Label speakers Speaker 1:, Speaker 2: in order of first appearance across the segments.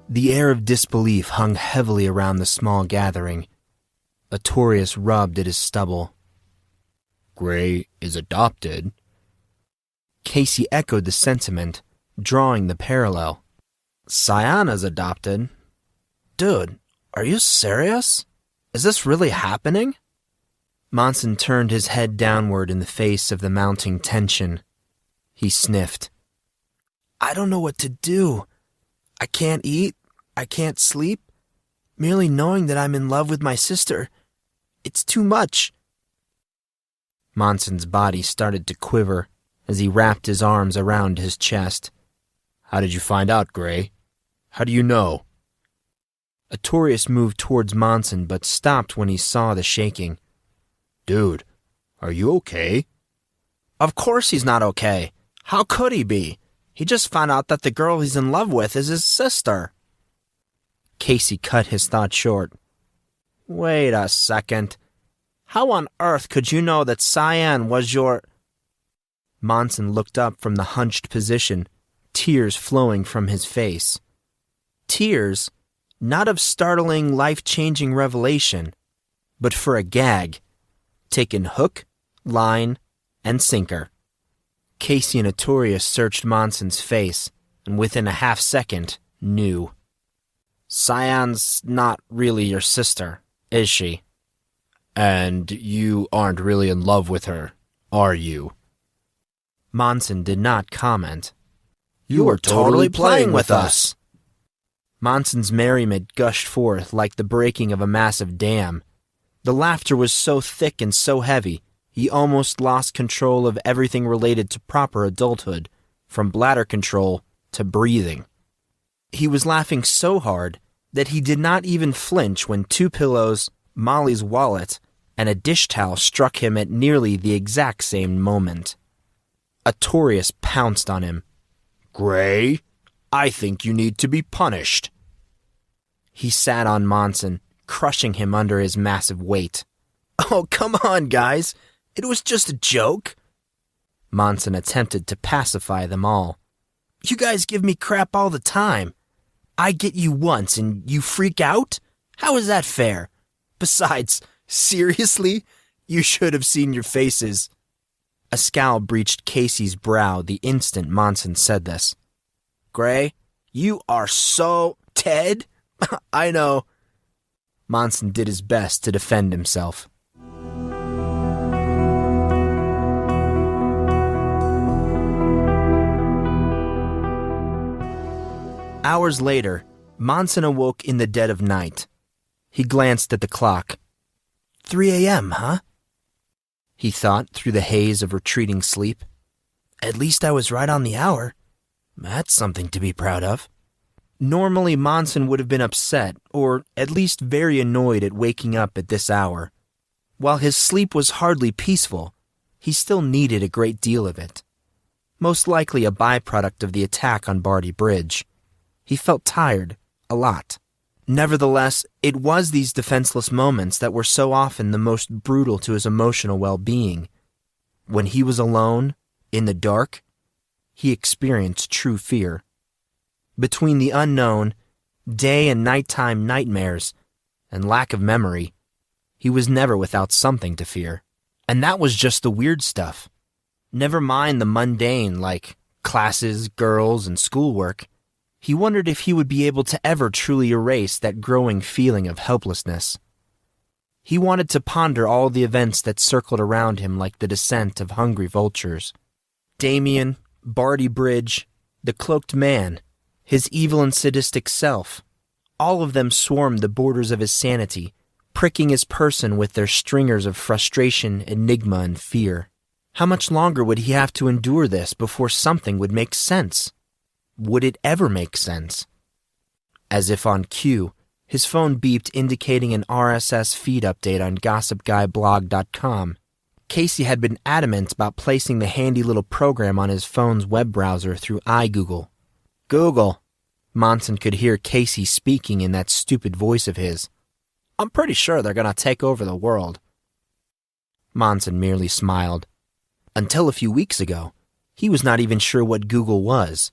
Speaker 1: The air of disbelief hung heavily around the small gathering. Artorius rubbed at his stubble.
Speaker 2: Grey is adopted.
Speaker 1: Casey echoed the sentiment, drawing the parallel.
Speaker 3: Cyanna's adopted? Dude, are you serious? Is this really happening?
Speaker 1: Monson turned his head downward in the face of the mounting tension. He sniffed.
Speaker 3: I don't know what to do. I can't eat. I can't sleep. Merely knowing that I'm in love with my sister. It's too much.
Speaker 1: Monson's body started to quiver as he wrapped his arms around his chest.
Speaker 2: How did you find out, Grey? How do you know?
Speaker 1: Artorius moved towards Monson but stopped when he saw the shaking.
Speaker 2: Dude, are you okay?
Speaker 3: Of course he's not okay. How could he be? He just found out that the girl he's in love with is his sister.
Speaker 1: Casey cut his thought short.
Speaker 3: Wait a second. How on earth could you know that Cyan was your...
Speaker 1: Monson looked up from the hunched position, tears flowing from his face. Tears, not of startling, life-changing revelation, but for a gag, taken hook, line, and sinker. Casey and Artorius searched Monson's face, and within a half-second, knew.
Speaker 3: Cyan's not really your sister, is she?
Speaker 2: And you aren't really in love with her, are you?
Speaker 1: Monson did not comment.
Speaker 3: You were totally playing with us.
Speaker 1: Monson's merriment gushed forth like the breaking of a massive dam. The laughter was so thick and so heavy, he almost lost control of everything related to proper adulthood, from bladder control to breathing. He was laughing so hard that he did not even flinch when 2 pillows, Molly's wallet, and a dish towel struck him at nearly the exact same moment. Artorius pounced on him.
Speaker 2: Grey, I think you need to be punished.
Speaker 1: He sat on Monson, crushing him under his massive weight.
Speaker 3: Oh, come on, guys. It was just a joke.
Speaker 1: Monson attempted to pacify them all.
Speaker 3: You guys give me crap all the time. I get you once and you freak out? How is that fair? Besides, seriously? You should have seen your faces.
Speaker 1: A scowl breached Casey's brow the instant Monson said this.
Speaker 3: Grey, you are so... Ted? I know.
Speaker 1: Monson did his best to defend himself. Hours later, Monson awoke in the dead of night. He glanced at the clock.
Speaker 3: 3 a.m., huh?
Speaker 1: He thought through the haze of retreating sleep.
Speaker 3: At least I was right on the hour. That's something to be proud of.
Speaker 1: Normally, Monson would have been upset, or at least very annoyed at waking up at this hour. While his sleep was hardly peaceful, he still needed a great deal of it. Most likely a byproduct of the attack on Barty Bridge. He felt tired, a lot. Nevertheless, it was these defenseless moments that were so often the most brutal to his emotional well-being. When he was alone, in the dark, he experienced true fear. Between the unknown, day and nighttime nightmares, and lack of memory, he was never without something to fear. And that was just the weird stuff. Never mind the mundane like classes, girls, and schoolwork. He wondered if he would be able to ever truly erase that growing feeling of helplessness. He wanted to ponder all the events that circled around him like the descent of hungry vultures. Damien, Barty Bridge, the cloaked man, his evil and sadistic self, all of them swarmed the borders of his sanity, pricking his person with their stringers of frustration, enigma, and fear. How much longer would he have to endure this before something would make sense? Would it ever make sense? As if on cue, his phone beeped indicating an RSS feed update on GossipGuyBlog.com. Casey had been adamant about placing the handy little program on his phone's web browser through iGoogle. Google. Monson could hear Casey speaking in that stupid voice of his. I'm pretty sure they're going to take over the world. Monson merely smiled. Until a few weeks ago, he was not even sure what Google was.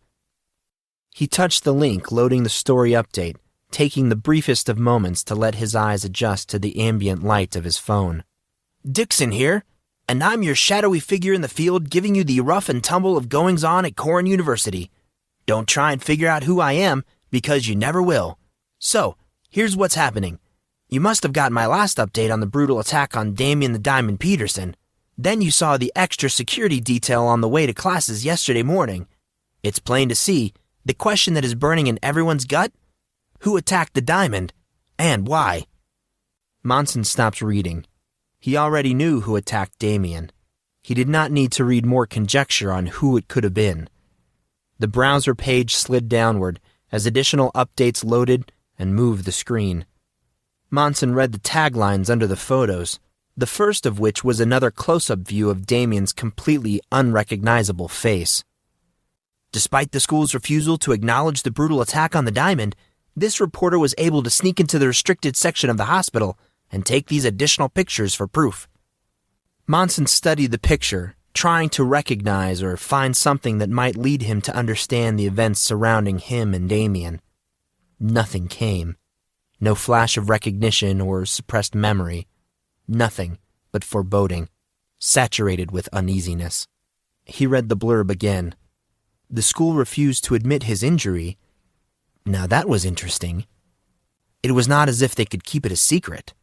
Speaker 1: He touched the link, loading the story update, taking the briefest of moments to let his eyes adjust to the ambient light of his phone. Dixon here, and I'm your shadowy figure in the field giving you the rough and tumble of goings-on at Collin University. Don't try and figure out who I am, because you never will. So, here's what's happening. You must have gotten my last update on the brutal attack on Damien the Diamond Peterson. Then you saw the extra security detail on the way to classes yesterday morning. It's plain to see, the question that is burning in everyone's gut? Who attacked the diamond, and why? Monson stopped reading. He already knew who attacked Damien. He did not need to read more conjecture on who it could have been. The browser page slid downward as additional updates loaded and moved the screen. Monson read the taglines under the photos, the first of which was another close-up view of Damien's completely unrecognizable face. Despite the school's refusal to acknowledge the brutal attack on the diamond, this reporter was able to sneak into the restricted section of the hospital and take these additional pictures for proof. Monson studied the picture, trying to recognize or find something that might lead him to understand the events surrounding him and Damien. Nothing came. No flash of recognition or suppressed memory. Nothing but foreboding, saturated with uneasiness. He read the blurb again. The school refused to admit his injury. Now that was interesting. It was not as if they could keep it a secret.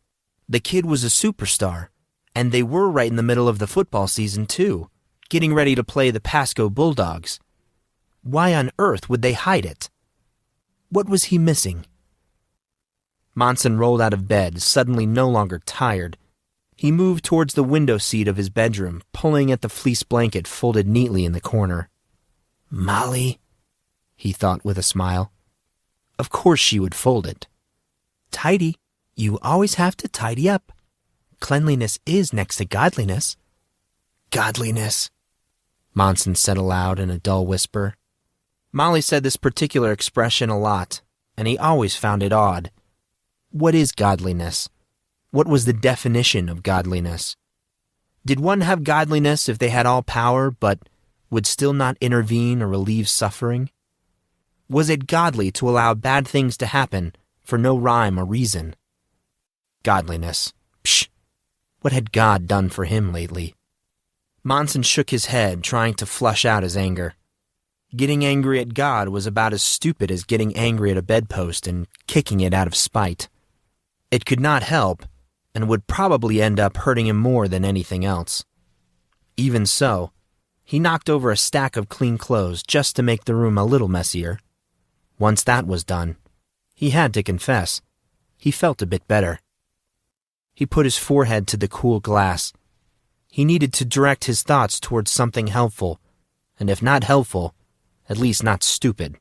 Speaker 1: The kid was a superstar, and they were right in the middle of the football season too, getting ready to play the Pasco Bulldogs. Why on earth would they hide it? What was he missing? Monson rolled out of bed, suddenly no longer tired. He moved towards the window seat of his bedroom, pulling at the fleece blanket folded neatly in the corner. Molly, he thought with a smile. Of course she would fold it. Tidy. You always have to tidy up. Cleanliness is next to godliness. Godliness, Monson said aloud in a dull whisper. Molly said this particular expression a lot, and he always found it odd. What is godliness? What was the definition of godliness? Did one have godliness if they had all power, but would still not intervene or relieve suffering? Was it godly to allow bad things to happen for no rhyme or reason? Godliness. Psh! What had God done for him lately? Monson shook his head, trying to flush out his anger. Getting angry at God was about as stupid as getting angry at a bedpost and kicking it out of spite. It could not help, and would probably end up hurting him more than anything else. Even so, he knocked over a stack of clean clothes just to make the room a little messier. Once that was done, he had to confess, he felt a bit better. He put his forehead to the cool glass. He needed to direct his thoughts towards something helpful, and if not helpful, at least not stupid.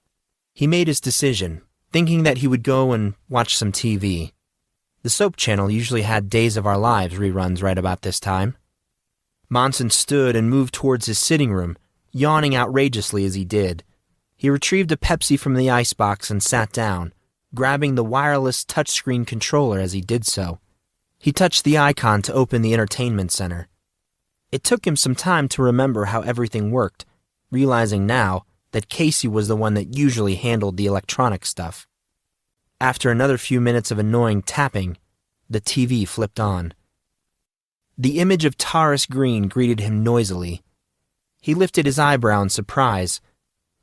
Speaker 1: He made his decision, thinking that he would go and watch some TV. The soap channel usually had Days of Our Lives reruns right about this time. Monson stood and moved towards his sitting room, yawning outrageously as he did. He retrieved a Pepsi from the icebox and sat down, grabbing the wireless touchscreen controller as he did so. He touched the icon to open the entertainment center. It took him some time to remember how everything worked, realizing now that Casey was the one that usually handled the electronic stuff. After another few minutes of annoying tapping, the TV flipped on. The image of Taurus Green greeted him noisily. He lifted his eyebrow in surprise.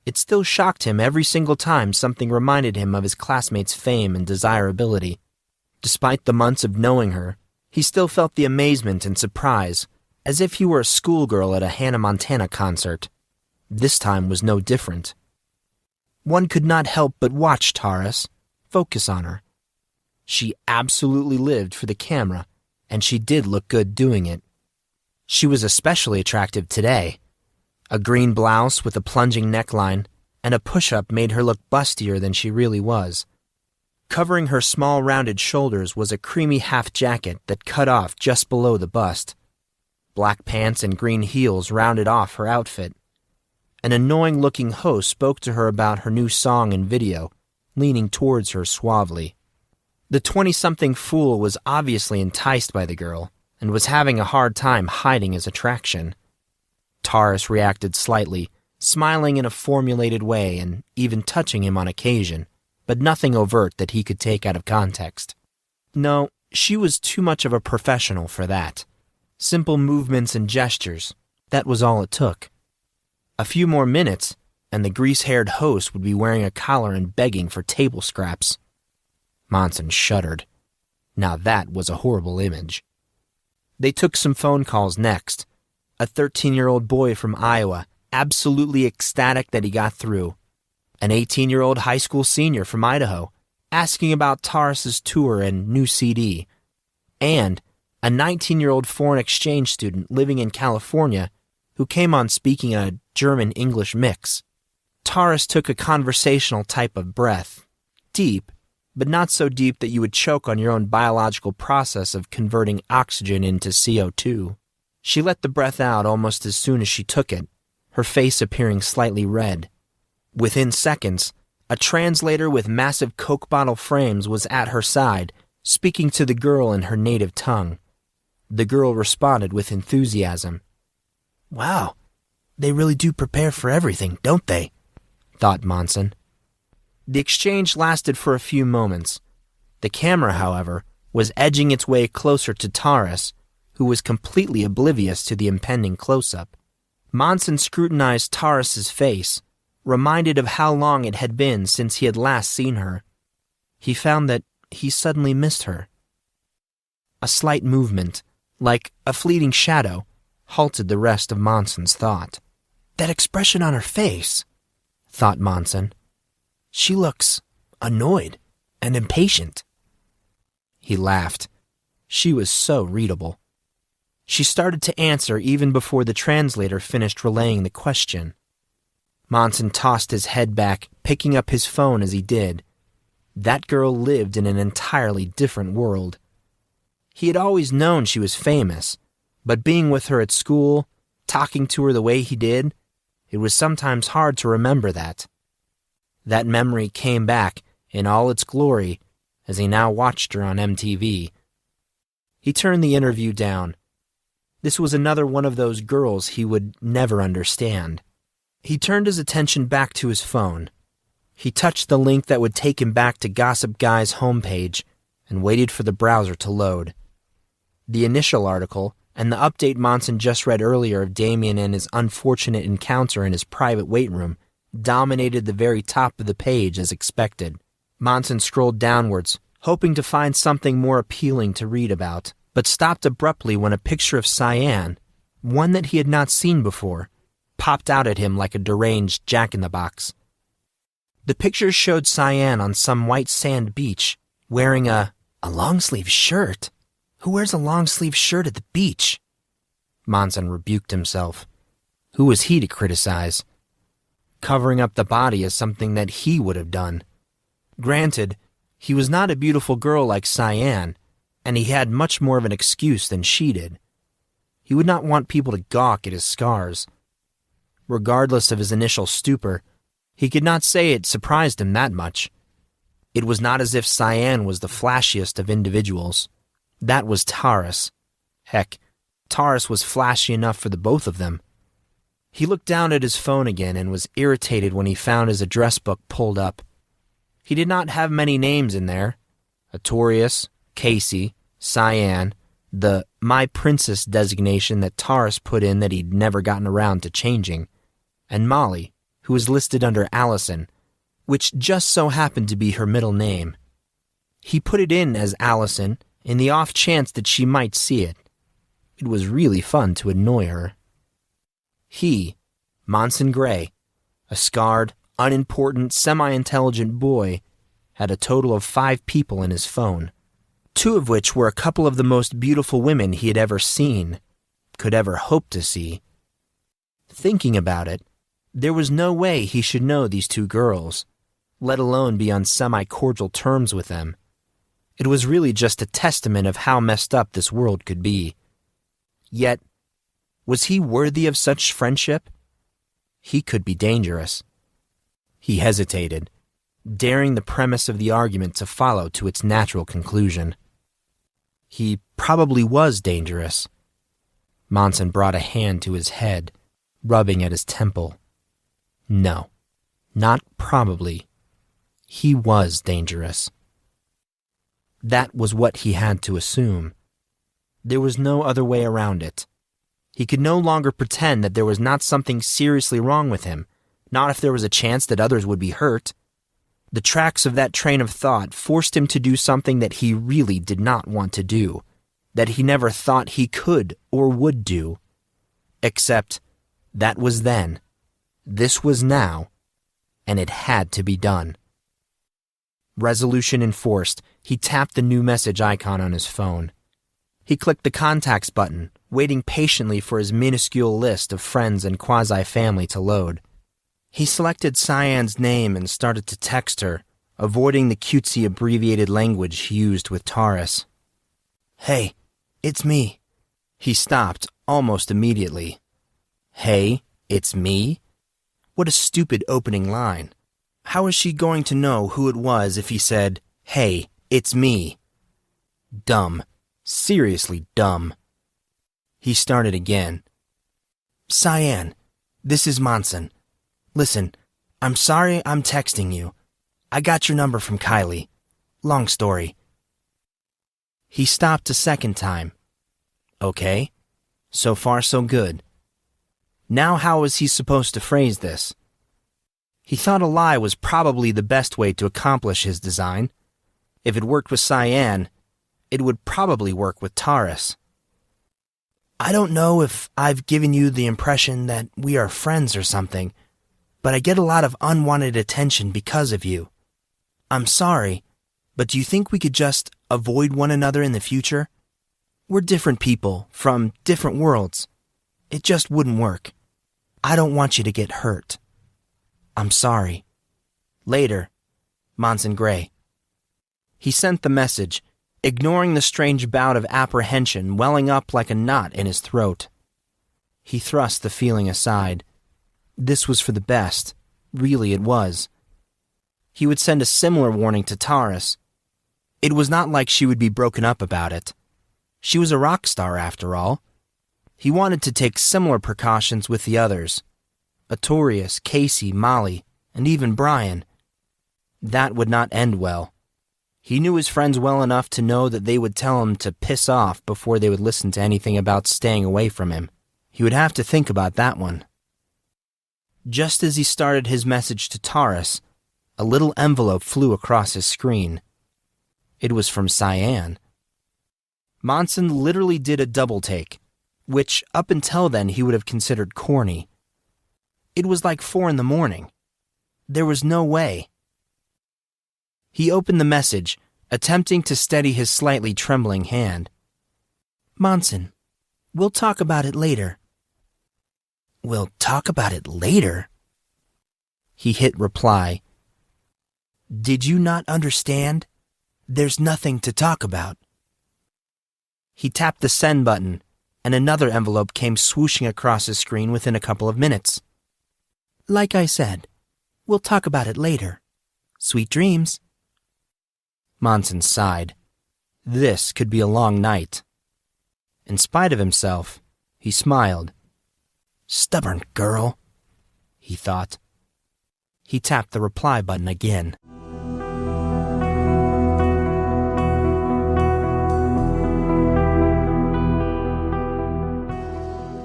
Speaker 1: It still shocked him every single time something reminded him of his classmate's fame and desirability. Despite the months of knowing her, he still felt the amazement and surprise, as if he were a schoolgirl at a Hannah Montana concert. This time was no different. One could not help but watch Taurus, focus on her. She absolutely lived for the camera, and she did look good doing it. She was especially attractive today. A green blouse with a plunging neckline and a push-up made her look bustier than she really was. Covering her small rounded shoulders was a creamy half jacket that cut off just below the bust. Black pants and green heels rounded off her outfit. An annoying-looking host spoke to her about her new song and video, leaning towards her suavely. The 20-something fool was obviously enticed by the girl and was having a hard time hiding his attraction. Taurus reacted slightly, smiling in a formulated way and even touching him on occasion, but nothing overt that he could take out of context. No, she was too much of a professional for that. Simple movements and gestures, that was all it took. A few more minutes, and the grease-haired host would be wearing a collar and begging for table scraps. Monson shuddered. Now that was a horrible image. They took some phone calls next. A 13-year-old boy from Iowa, absolutely ecstatic that he got through. An 18-year-old high school senior from Idaho, asking about Taurus's tour and new CD. And a 19-year-old foreign exchange student living in California who came on speaking a German-English mix. Taurus took a conversational type of breath, deep, but not so deep that you would choke on your own biological process of converting oxygen into CO2. She let the breath out almost as soon as she took it, her face appearing slightly red. Within seconds, a translator with massive Coke bottle frames was at her side, speaking to the girl in her native tongue. The girl responded with enthusiasm. "Wow, they really do prepare for everything, don't they?" thought Monson. The exchange lasted for a few moments. The camera, however, was edging its way closer to Taurus, who was completely oblivious to the impending close-up. Monson scrutinized Taurus's face, reminded of how long it had been since he had last seen her. He found that he suddenly missed her. A slight movement, like a fleeting shadow, halted the rest of Monson's thought. That expression on her face, thought Monson. She looks annoyed and impatient. He laughed. She was so readable. She started to answer even before the translator finished relaying the question. Monson tossed his head back, picking up his phone as he did. That girl lived in an entirely different world. He had always known she was famous, but being with her at school, talking to her the way he did, it was sometimes hard to remember that. That memory came back in all its glory as he now watched her on MTV. He turned the interview down. This was another one of those girls he would never understand. He turned his attention back to his phone. He touched the link that would take him back to Gossip Guy's homepage and waited for the browser to load. The initial article and the update Monson just read earlier of Damien and his unfortunate encounter in his private weight room dominated the very top of the page as expected. Monson scrolled downwards, hoping to find something more appealing to read about, but stopped abruptly when a picture of Cyan, one that he had not seen before, popped out at him like a deranged jack-in-the-box. The picture showed Cyan on some white sand beach, wearing a long-sleeve shirt. Who wears a long-sleeve shirt at the beach? Monson rebuked himself. Who was he to criticize? Covering up the body is something that he would have done. Granted, he was not a beautiful girl like Cyan, and he had much more of an excuse than she did. He would not want people to gawk at his scars. Regardless of his initial stupor, he could not say it surprised him that much. It was not as if Cyan was the flashiest of individuals. That was Taurus. Heck, Taurus was flashy enough for the both of them. He looked down at his phone again and was irritated when he found his address book pulled up. He did not have many names in there. Artorius, Casey, Cyan, the My Princess designation that Taurus put in that he'd never gotten around to changing, and Molly, who was listed under Allison, which just so happened to be her middle name. He put it in as Allison in the off chance that she might see it. It was really fun to annoy her. He, Monson Grey, a scarred, unimportant, semi-intelligent boy, had a total of 5 people in his phone, 2 of which were a couple of the most beautiful women he had ever seen, could ever hope to see. Thinking about it, there was no way he should know these 2 girls, let alone be on semi-cordial terms with them. It was really just a testament of how messed up this world could be. Yet, was he worthy of such friendship? He could be dangerous. He hesitated, daring the premise of the argument to follow to its natural conclusion. He probably was dangerous. Monson brought a hand to his head, rubbing at his temple. No, not probably. He was dangerous. That was what he had to assume. There was no other way around it. He could no longer pretend that there was not something seriously wrong with him, not if there was a chance that others would be hurt. The tracks of that train of thought forced him to do something that he really did not want to do, that he never thought he could or would do. Except, that was then, this was now, and it had to be done. Resolution enforced, he tapped the new message icon on his phone. He clicked the contacts button, waiting patiently for his minuscule list of friends and quasi-family to load. He selected Cyan's name and started to text her, avoiding the cutesy abbreviated language he used with Taurus. "Hey, it's me." He stopped almost immediately. "Hey, it's me?" What a stupid opening line. How was she going to know who it was if he said, "Hey, it's me"? Dumb. Seriously dumb. He started again. "Cyan, this is Monson. Listen, I'm sorry I'm texting you. I got your number from Kylie. Long story." He stopped a second time. Okay. So far so good. Now how was he supposed to phrase this? He thought a lie was probably the best way to accomplish his design. If it worked with Cyan, it would probably work with Taurus. "I don't know if I've given you the impression that we are friends or something, but I get a lot of unwanted attention because of you. I'm sorry, but do you think we could just avoid one another in the future? We're different people from different worlds. It just wouldn't work. I don't want you to get hurt. I'm sorry. Later, Monson Grey." He sent the message, ignoring the strange bout of apprehension welling up like a knot in his throat. He thrust the feeling aside. This was for the best. Really, it was. He would send a similar warning to Taurus. It was not like she would be broken up about it. She was a rock star, after all. He wanted to take similar precautions with the others. Artorius, Casey, Molly, and even Brian. That would not end well. He knew his friends well enough to know that they would tell him to piss off before they would listen to anything about staying away from him. He would have to think about that one. Just as he started his message to Taurus, a little envelope flew across his screen. It was from Cyan. Monson literally did a double take, which up until then he would have considered corny. It was like 4 a.m. There was no way. He opened the message, attempting to steady his slightly trembling hand. "Monson, we'll talk about it later." "We'll talk about it later?" He hit reply. "Did you not understand? There's nothing to talk about." He tapped the send button, and another envelope came swooshing across his screen within a couple of minutes. "Like I said, we'll talk about it later. Sweet dreams." Monson sighed. This could be a long night. In spite of himself, he smiled. "Stubborn girl," he thought. He tapped the reply button again.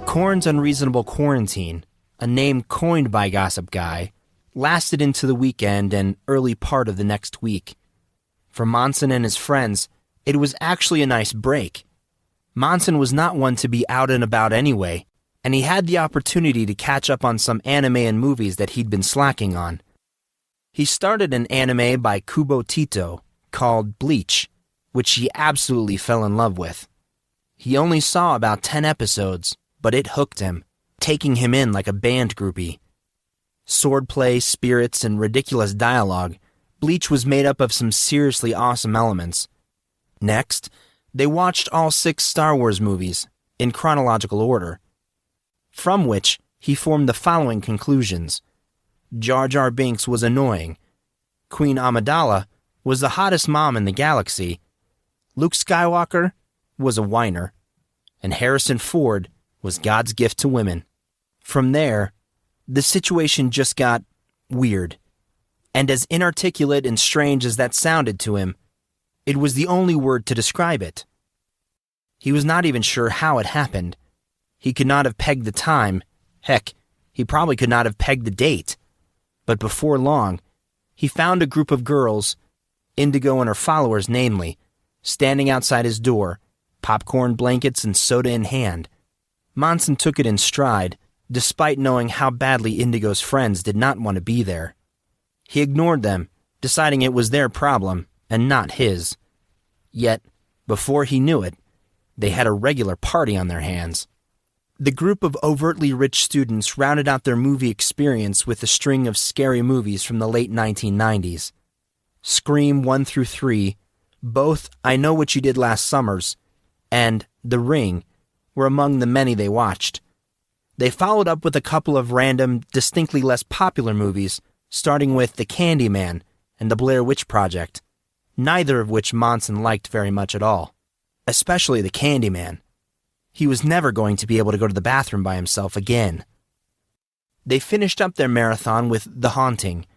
Speaker 1: Korn's unreasonable quarantine, a name coined by Gossip Guy, lasted into the weekend and early part of the next week. For Monson and his friends, it was actually a nice break. Monson was not one to be out and about anyway, and he had the opportunity to catch up on some anime and movies that he'd been slacking on. He started an anime by Kubo Tito called Bleach, which he absolutely fell in love with. He only saw about 10 episodes, but it hooked him, taking him in like a band groupie. Swordplay, spirits, and ridiculous dialogue, Bleach was made up of some seriously awesome elements. Next, they watched all 6 Star Wars movies, in chronological order, from which he formed the following conclusions. Jar Jar Binks was annoying. Queen Amidala was the hottest mom in the galaxy. Luke Skywalker was a whiner. And Harrison Ford was God's gift to women. From there, The situation just got weird. And as inarticulate and strange as that sounded to him, it was the only word to describe it. He was not even sure how it happened. He could not have pegged the time. Heck, he probably could not have pegged the date. But before long, he found a group of girls, Indigo and her followers namely, standing outside his door, popcorn, blankets, and soda in hand. Monson took it in stride, despite knowing how badly Indigo's friends did not want to be there. He ignored them, deciding it was their problem and not his. Yet, before he knew it, they had a regular party on their hands. The group of overtly rich students rounded out their movie experience with a string of scary movies from the late 1990s. Scream 1 through 3, both I Know What You Did Last Summers, and The Ring were among the many they watched. They followed up with a couple of random, distinctly less popular movies, starting with The Candyman and The Blair Witch Project, neither of which Monson liked very much at all, especially The Candyman. He was never going to be able to go to the bathroom by himself again. They finished up their marathon with The Haunting,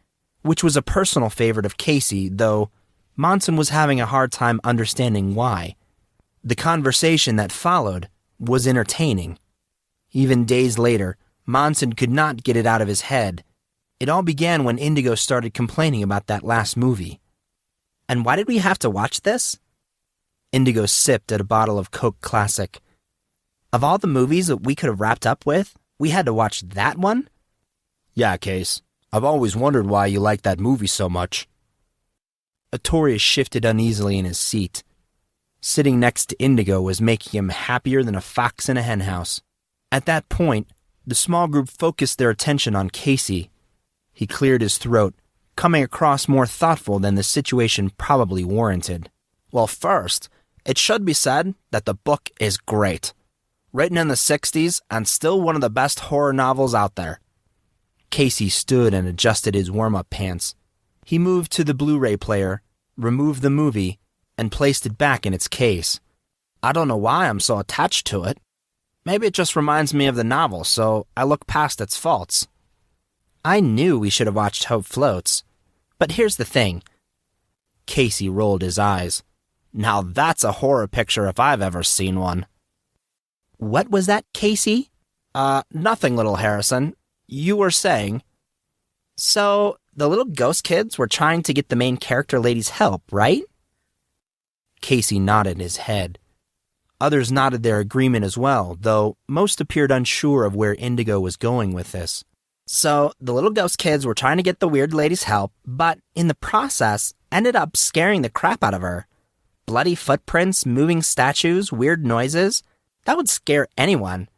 Speaker 1: which was a personal favorite of Casey, though Monson was having a hard time understanding why. The conversation that followed was entertaining. Even days later, Monson could not get it out of his head. It all began when Indigo started complaining about that last movie. "And why did we have to watch this?" Indigo sipped at a bottle of Coke Classic. "Of all the movies that we could have wrapped up with, we had to watch that one?"
Speaker 2: Yeah, Case. I've always wondered why you like that movie so much.
Speaker 1: Artorius shifted uneasily in his seat. Sitting next to Indigo was making him happier than a fox in a henhouse. At that point, the small group focused their attention on Casey. He cleared his throat, coming across more thoughtful than the situation probably warranted. "Well, first, it should be said that the book is great. Written in the 60s and still one of the best horror novels out there." Casey stood and adjusted his warm-up pants. He moved to the Blu-ray player, removed the movie, and placed it back in its case. "I don't know why I'm so attached to it. Maybe it just reminds me of the novel, so I look past its faults. I knew we should have watched Hope Floats. But here's the thing." Casey rolled his eyes. "Now that's a horror picture if I've ever seen one." "What was that, Casey?" Nothing, little Harrison. You were saying." "So, the little ghost kids were trying to get the main character lady's help, right?" Casey nodded his head. Others nodded their agreement as well, though most appeared unsure of where Indigo was going with this. "So, the little ghost kids were trying to get the weird lady's help, but in the process, ended up scaring the crap out of her. Bloody footprints, moving statues, weird noises. That would scare anyone.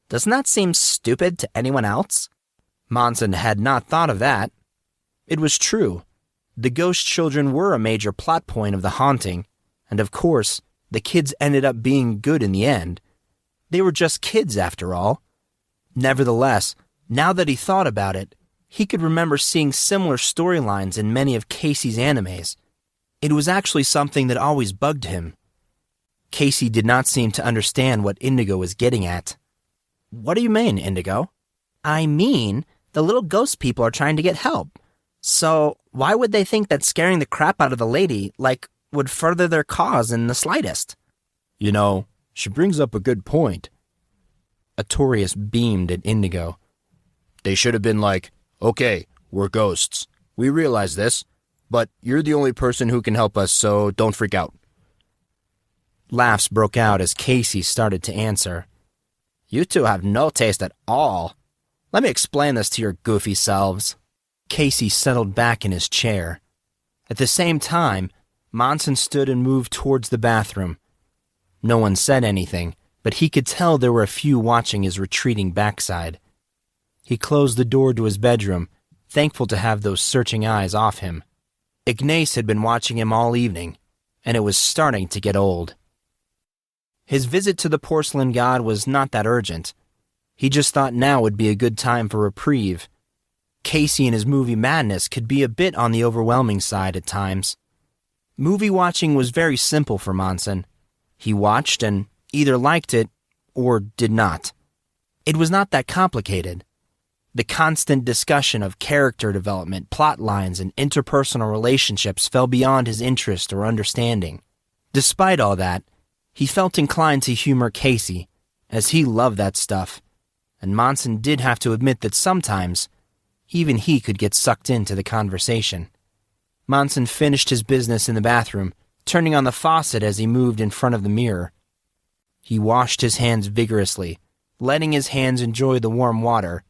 Speaker 1: Doesn't that seem stupid to anyone else?" Monson had not thought of that. It was true. The ghost children were a major plot point of The Haunting, and of course, the kids ended up being good in the end. They were just kids after all. Nevertheless, now that he thought about it, he could remember seeing similar storylines in many of Casey's animes. It was actually something that always bugged him. Casey did not seem to understand what Indigo was getting at. "What do you mean, Indigo?" "I mean, the little ghost people are trying to get help. So, why would they think that scaring the crap out of the lady, would further their cause in the slightest?"
Speaker 2: You know, she brings up a good point.
Speaker 1: Artorius beamed at Indigo.
Speaker 2: They should have been like, "Okay, we're ghosts. We realize this, but you're the only person who can help us, so don't freak out."
Speaker 1: Laughs broke out as Casey started to answer. "You two have no taste at all. Let me explain this to your goofy selves." Casey settled back in his chair. At the same time, Monson stood and moved towards the bathroom. No one said anything, but he could tell there were a few watching his retreating backside. He closed the door to his bedroom, thankful to have those searching eyes off him. Ignace had been watching him all evening, and it was starting to get old. His visit to the porcelain god was not that urgent. He just thought now would be a good time for reprieve. Casey and his movie madness could be a bit on the overwhelming side at times. Movie watching was very simple for Monson. He watched and either liked it or did not. It was not that complicated. The constant discussion of character development, plot lines, and interpersonal relationships fell beyond his interest or understanding. Despite all that, he felt inclined to humor Casey, as he loved that stuff, and Monson did have to admit that sometimes, even he could get sucked into the conversation. Monson finished his business in the bathroom, turning on the faucet as he moved in front of the mirror. He washed his hands vigorously, letting his hands enjoy the warm water,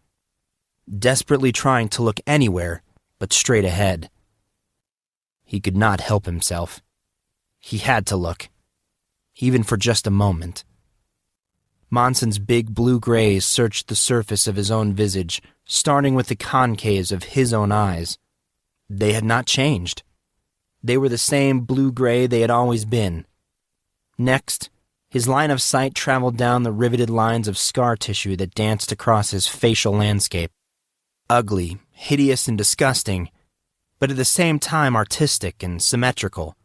Speaker 1: desperately trying to look anywhere but straight ahead. He could not help himself. He had to look, even for just a moment. Monson's big blue grays searched the surface of his own visage, starting with the concaves of his own eyes. They had not changed. They were the same blue-gray they had always been. Next, his line of sight traveled down the riveted lines of scar tissue that danced across his facial landscape. Ugly, hideous, and disgusting, but at the same time artistic and symmetrical,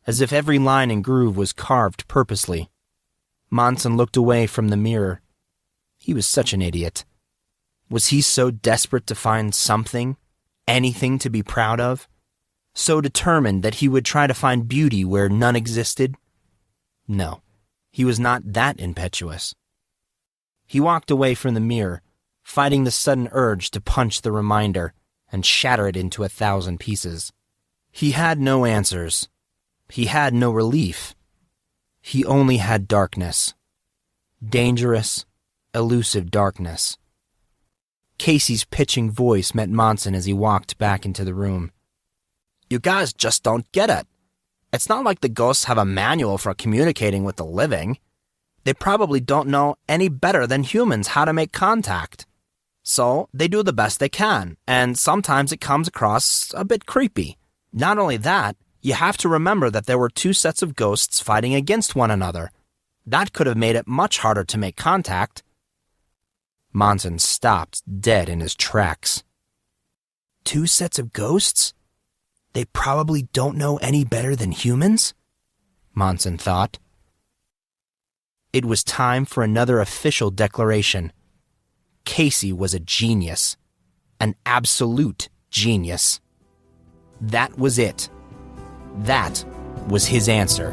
Speaker 1: as if every line and groove was carved purposely. Monson looked away from the mirror. He was such an idiot. Was he so desperate to find something, anything to be proud of? So determined that he would try to find beauty where none existed? No, he was not that impetuous. He walked away from the mirror, fighting the sudden urge to punch the reminder and shatter it into 1,000 pieces. He had no answers. He had no relief. He only had darkness. Dangerous, elusive darkness. Casey's pitching voice met Monson as he walked back into the room.
Speaker 3: You guys just don't get it. It's not like the ghosts have a manual for communicating with the living. They probably don't know any better than humans how to make contact. So they do the best they can, and sometimes it comes across a bit creepy. Not only that, you have to remember that there were two sets of ghosts fighting against one another. That could have made it much harder to make contact.
Speaker 1: Monson stopped dead in his tracks.
Speaker 3: Two sets of ghosts? They probably don't know any better than humans?
Speaker 1: Monson thought. It was time for another official declaration. Casey was a genius. An absolute genius. That was it. That was his answer.